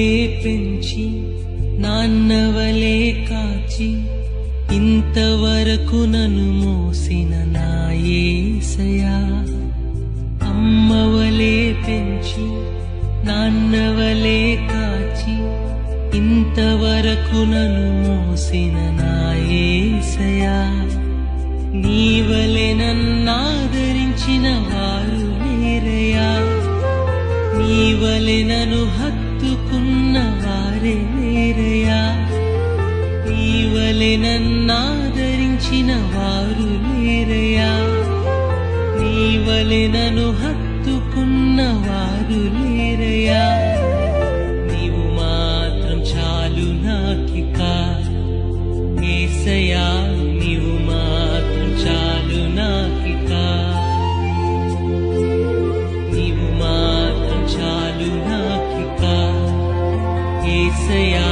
అమ్మవలే పెంచి నాన్నవలే కాచి ఇంతవరకు నన్ను మోసిన నా యేసయ్యా. అమ్మవలే పెంచి నాన్నవలే కాచి ఇంతవరకు నన్ను మోసిన నా యేసయ్యా. నీవలే నన్నాదరించిన వారు లేరయ్యా. నీవలే నన్ను హత్తుకున్న వారే లేరయ్యా. నీవలే నన్నాదరించిన వారు లేరయ్యా. నీవలే నన్ను హత్తుకున్న వారు లేరయ్యా. నీవు మాత్రం చాలు నాకిక యేసయ్యా. నీవు మాత్రం చాలు నాకిక. నీవు మాత్రం చాలు నాకిక యేసయ్యా.